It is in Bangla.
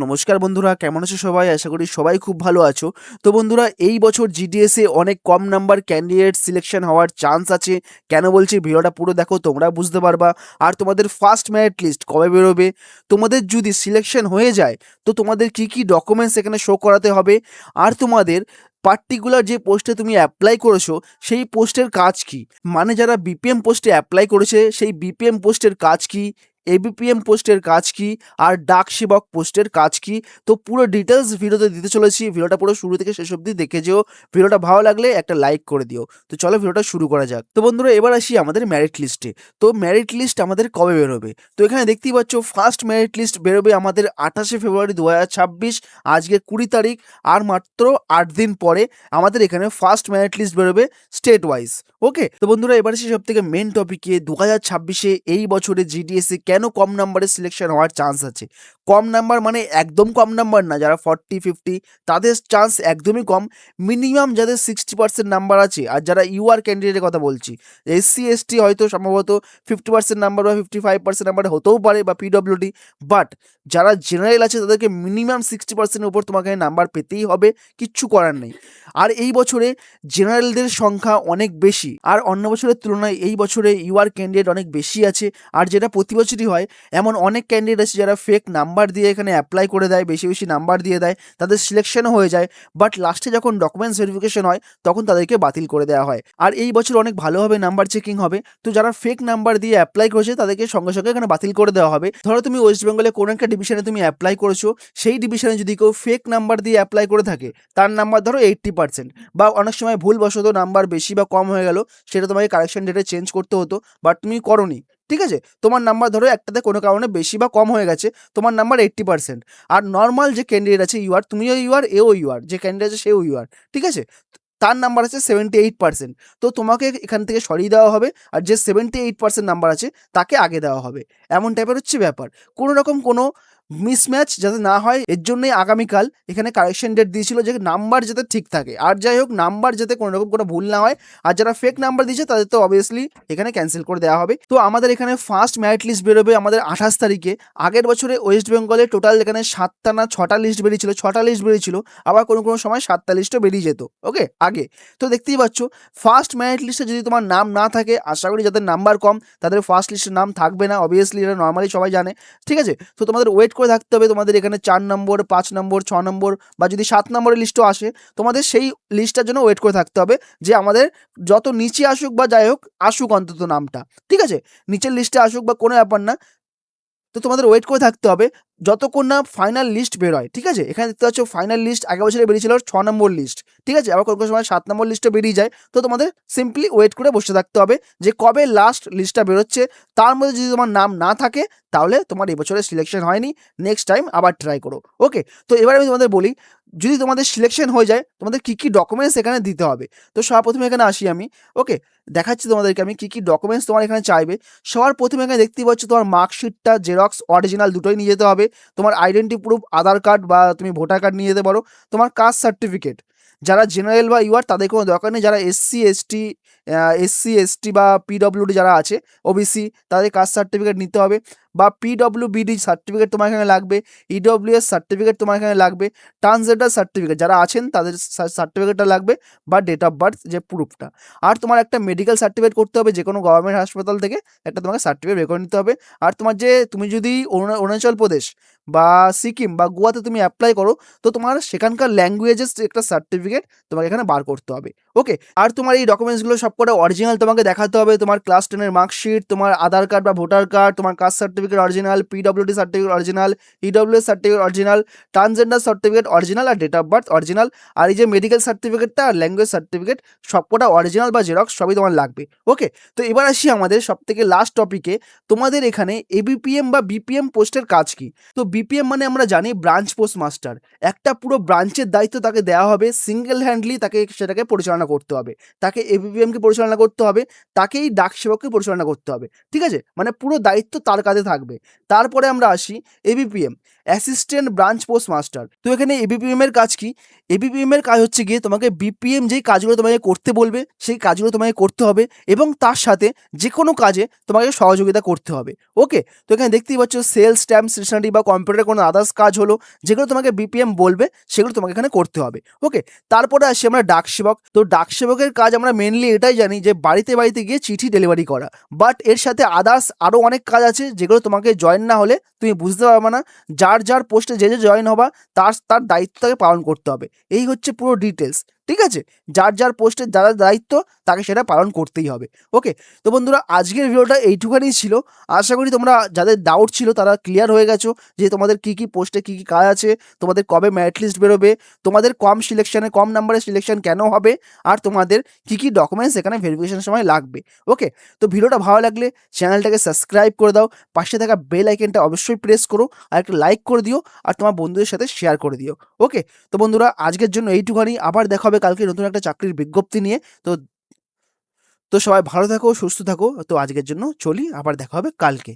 নমস্কার বন্ধুরা, কেমন আছো সবাই? আশা করি সবাই খুব ভালো আছো। তো বন্ধুরা, এই বছর জিডিএস এ অনেক কম নাম্বার ক্যান্ডিডেট সিলেকশন হওয়ার চান্স আছে। কেন বলছি, ভিডিওটা পুরো দেখো, তোমরা বুঝতে পারবা। আর তোমাদের ফার্স্ট মেরিট লিস্ট কবে বেরোবে, তোমাদের যদি সিলেকশন হয়ে যায় তো তোমাদের কি কি ডকুমেন্টস এখানে শো করাতে হবে, আর তোমাদের পার্টিকুলার যে পোস্টে তুমি অ্যাপ্লাই করেছো সেই পোস্টের কাজ কি, মানে যারা বিপিএম পোস্টে অ্যাপ্লাই করেছে সেই বিপিএম পোস্টের কাজ কি, এবিপিএম পোস্টের কাজ কি, আর ডাক সেবক পোস্টের কাজ কি। তো পুরো ডিটেলস ভিডিওতে দিতে চলেছি। ভিডিওটা পুরো শুরু থেকে শেষ অবধি দেখে যেও। ভিডিওটা ভালো লাগলে একটা লাইক করে দিও। তো চলো ভিডিওটা শুরু করা যাক। তো বন্ধুরা, এবার আসি আমাদের মেরিট লিস্টে। তো মেরিট লিস্ট আমাদের কবে বেরোবে? তো এখানে দেখতেই পাচ্ছ, ফার্স্ট মেরিট লিস্ট বেরোবে আমাদের 28শে ফেব্রুয়ারি 2026। আজকে 20 তারিখ, আর মাত্র 8 দিন পরে আমাদের এখানে ফার্স্ট মেরিট লিস্ট বেরোবে স্টেট ওয়াইজ। ওকে, তো বন্ধুরা, এবার আসি সব থেকে মেন টপিকে। 2026-এ এই বছরে জিডিএসে কেন কম নাম্বারে সিলেকশন হওয়ার চান্স আছে। কম নাম্বার মানে একদম কম নাম্বার না, যারা 40-50 তাদের চান্স একদমই কম। মিনিমাম যাদের 60% নাম্বার আছে, আর যারা ইউআর ক্যান্ডিডেটের কথা বলছি, এসসি এসটি হয়তো সম্ভবত 50% নাম্বার বা 55% নাম্বার হতেও পারে, বা পিডব্লিউডি। বাট যারা জেনারেল আছে তাদেরকে মিনিমাম 60%-এর উপর তোমাকে নাম্বার পেতেই হবে, কিচ্ছু করার নেই। আর এই বছরে জেনারেলদের সংখ্যা অনেক বেশি, আর অন্য বছরের তুলনায় এই বছরে ইউআর ক্যান্ডিডেট অনেক বেশি আছে। আর যেটা প্রতি বছরই হয়, এমন অনেক ক্যান্ডিডেট আছে যারা ফেক নাম্বার দিয়ে এখানে অ্যাপ্লাই করে দেয়, বেশি বেশি নাম্বার দিয়ে দেয়, তাদের সিলেকশনও হয়ে যায়, বাট লাস্টে যখন ডকুমেন্টস ভেরিফিকেশন হয় তখন তাদেরকে বাতিল করে দেওয়া হয়। আর এই বছর অনেক ভালোভাবে নাম্বার চেকিং হবে। তো যারা ফেক নাম্বার দিয়ে অ্যাপ্লাই করেছে তাদেরকে সঙ্গে সঙ্গে এখানে বাতিল করে দেওয়া হবে। ধরো তুমি ওয়েস্ট বেঙ্গলে কোনো একটা ডিভিশনে তুমি অ্যাপ্লাই করেছো, সেই ডিভিশনে যদি কেউ ফেক নাম্বার দিয়ে অ্যাপ্লাই করে থাকে, তার নাম্বার ধরো 80%, বা অনেক সময় ভুলবশত নাম্বার বেশি বা কম হয়ে গেল, সেটা তোমাকে কারেকশন ডেটে চেঞ্জ করতে হতো, বাট তুমি করোনি, ঠিক আছে? তোমার নাম্বার ধরো একটাতে কোনো কারণে বেশি বা কম হয়ে গেছে, তোমার নাম্বার 80%। আর নর্মাল যে ক্যান্ডিডেট আছে ইউআর, তুমিও ইউআর, এও ইউআর, যে ক্যান্ডিডেট আছে সেও ইউআর, ঠিক আছে? তার নাম্বার আছে 78%। তো তোমাকে এখান থেকে সরিয়ে দেওয়া হবে, আর যে 78% নাম্বার আছে তাকে আগে দেওয়া হবে। এমন টাইপের হচ্ছে ব্যাপার। কোনো রকম কোনো মিসম্যাচ যাতে না হয়, এর জন্যই আগামীকাল এখানে কারেকশন ডেট দিয়েছিল, যে নাম্বার যাতে ঠিক থাকে। আর যাই হোক, নাম্বার যাতে কোনো রকম কোনো ভুল না হয়। আর যারা ফেক নাম্বার দিয়েছে তাদের তো অবভিয়াসলি এখানে ক্যান্সেল করে দেওয়া হবে। তো আমাদের এখানে ফার্স্ট মেরিট লিস্ট বেরোবে আমাদের 28 তারিখে। আগের বছরে ওয়েস্ট বেঙ্গলে টোটাল এখানে 7টা না 6টা লিস্ট বেরিয়েছিল, 6টা লিস্ট বেরিয়েছিল, আবার কোনো কোনো সময় 7টা লিস্টও বেরিয়ে যেত। ওকে, আগে তো দেখতেই পাচ্ছ, ফার্স্ট মেরিট লিস্টে যদি তোমার নাম না থাকে, আশা করি যাদের নাম্বার কম তাদের ফার্স্ট লিস্টের নাম থাকবে না, অবভিয়াসলি এটা নর্মালি সবাই জানে, ঠিক আছে? তো তোমাদের ওয়েট করে থাকতে হবে। তোমাদের এখানে 4 নম্বর, 5 নম্বর, 6 নম্বর, বা যদি 7 নম্বরের লিস্টও আসে, তোমাদের সেই লিস্টটার জন্য ওয়েট করে থাকতে হবে, যে আমাদের যত নিচে আসুক বা যাই হোক, আসুক অন্তত নামটা, ঠিক আছে? নিচের লিস্টে আসুক বা কোনো ব্যাপার না, তো তোমাদের ওয়েট করে থাকতে হবে যতক্ষণ না ফাইনাল লিস্ট বেরোয়, ঠিক আছে? এখানে দেখতে পাচ্ছ ফাইনাল লিস্ট আগের বছরে বেরিয়েছিল 6 নম্বর লিস্ট, ঠিক আছে? আবার কোনো কোনো সময় 7 নম্বর লিস্টও বেরিয়ে যায়। তো তোমাদের সিম্পলি ওয়েট করে বসে থাকতে হবে যে কবে লাস্ট লিস্টটা বেরোচ্ছে। তার মধ্যে যদি তোমার নাম না থাকে, তাহলে তোমার এই বছরের সিলেকশন হয়নি, নেক্সট টাইম আবার ট্রাই করো। ওকে, তো এবার আমি তোমাদের বলি, যদি তোমাদের সিলেকশন হয়ে যায় তোমাদের কী কী ডকুমেন্টস এখানে দিতে হবে। তো সবার প্রথমে এখানে আসি আমি। ওকে, দেখাচ্ছি তোমাদেরকে আমি কী কী ডকুমেন্টস তোমার এখানে চাইবে। সবার প্রথমে এখানে দেখতেই পাচ্ছ, তোমার মার্কশিটটা জেরক্স অরিজিনাল দুটোই নিয়ে যেতে হবে। তোমার আইডেন্টি প্রুফ, আধার কার্ড বা তুমি ভোটার কার্ড নিয়ে যেতে পারো। তোমার কাস্ট সার্টিফিকেট, যারা জেনারেল বা ইউআর তাদের কোনো দরকার নেই, যারা এসসি এসটি বা পিডব্লিউডি যারা আছে, ওবিসি, তাদের কাস্ট সার্টিফিকেট নিতে হবে, বা পিডব্লিউবিডি সার্টিফিকেট তোমার এখানে লাগবে, ইডব্লিউএস সার্টিফিকেট তোমার এখানে লাগবে, ট্রান্সজেন্ডার সার্টিফিকেট যারা আছেন তাদের সার্টিফিকেটটা লাগবে, বা ডেট অফ বার্থ যে প্রুফটা। আর তোমার একটা মেডিকেল সার্টিফিকেট করতে হবে, যে কোনো গভর্নমেন্ট হাসপাতাল থেকে একটা তোমাকে সার্টিফিকেট বের করে নিতে হবে। আর তোমার যে তুমি যদি অরুণাচল প্রদেশ বা সিকিম বা গোয়াতে তুমি অ্যাপ্লাই করো, তো তোমার সেখানকার ল্যাঙ্গুয়েজেস একটা সার্টিফিকেট তোমাকে এখানে বার করতে হবে। ওকে, আর তোমার এই ডকুমেন্টসগুলো সবকটা অরিজিনাল তোমাকে দেখাতে হবে। তোমার ক্লাস 10-এর মার্কশিট, তোমার আধার কার্ড বা ভোটার কার্ড, তোমার caste certificate original, PWD certificate original, EWS certificate original, transgender certificate original, আর ডেট অফ বার্থ অরিজিনাল। আর এই যে মেডিকেল সার্টিফিকেটটা আর ল্যাঙ্গুয়েজ সার্টিফিকেট সবকটা অরিজিনাল বা জেরক্স সবই তোমার লাগবে। ওকে, তো এবার আসি আমাদের সবথেকে লাস্ট টপিকে। তোমাদের এখানে এবিপিএম বা বিপিএম পোস্টের কাজ কি। তো বিপিএম মানে আমরা জানি ব্রাঞ্চ পোস্ট মাস্টার। একটা পুরো ব্রাঞ্চের দায়িত্ব তাকে দেওয়া হবে, সিঙ্গেল হ্যান্ডলি তাকে সেটাকে পরিচালনা করতে হবে। তাকে এবিপিএমকে পরিচালনা করতে হবে, তাকেই ডাক সেবককে পরিচালনা করতে হবে, ঠিক আছে? মানে পুরো দায়িত্ব তার কাঁধে থাকবে। তারপরে আমরা আসি ABPM, assistant branch post master. তো এখানে এবিপিএম এর কাজ কি? এবিপিএম এর কাজ হচ্ছে গিয়ে তোমাকে বিপিএম যেই কাজগুলো তোমাকে করতে বলবে সেই কাজগুলো তোমাকে করতে হবে এবং তার সাথে যে কোনো কাজে তোমাকে সহযোগিতা করতে হবে। ওকে, তো এখানে দেখতেই পাচ্ছ সেলস, স্ট্যাম্প, স্টেশনারি বা কম্পিউটারে কোনো আদার্স কাজ হলো, যেগুলো তোমাকে বিপিএম বলবে সেগুলো তোমাকে এখানে করতে হবে। ওকে, তারপরে আসি আমরা ডাক সেবক। তো ডাক সেবকের কাজ আমরা মেনলি এটাই জানি যে বাড়িতে বাড়িতে গিয়ে চিঠি ডেলিভারি করা, বাট এর সাথে আদার্স আরও অনেক কাজ আছে যেগুলো তোমাকে জয়েন না হলে তুমি বুঝতে পারবে না। যার যার পোস্টে যে যে জয়েন হবা তার তার দায়িত্বটাকে পালন করতে হবে। এই হচ্ছে পুরো ডিটেলস, ঠিক আছে? যার যার পোস্টের যারা দায়িত্ব তাকে সেটা পালন করতেই হবে। ওকে, তো বন্ধুরা আজকের ভিডিওটা এইটুখানিই ছিল। আশা করি তোমরা যাদের ডাউট ছিল তারা ক্লিয়ার হয়ে গেছো যে তোমাদের কী কী পোস্টে কী কী কাজ আছে, তোমাদের কবে মেরিট লিস্ট বেরোবে, তোমাদের কম সিলেকশনে কম নাম্বারের সিলেকশন কেন হবে, আর তোমাদের কী কী ডকুমেন্টস এখানে ভেরিফিকেশনের সময় লাগবে। ওকে, তো ভিডিওটা ভালো লাগলে চ্যানেলটাকে সাবস্ক্রাইব করে দাও, পাশে থাকা বেল আইকনটা অবশ্যই প্রেস করো, আর একটা লাইক করে দিও, আর তোমার বন্ধুদের সাথে শেয়ার করে দিও। ওকে, তো বন্ধুরা আজকের জন্য এইটুখানি, আবার দেখা হবে কালকে নতুন একটা চাকরির বিজ্ঞপ্তি নিয়ে। তো তো সবাই ভালো থাকো, সুস্থ থাকো। তো আজকের জন্য চলি, আবার দেখা হবে কালকে।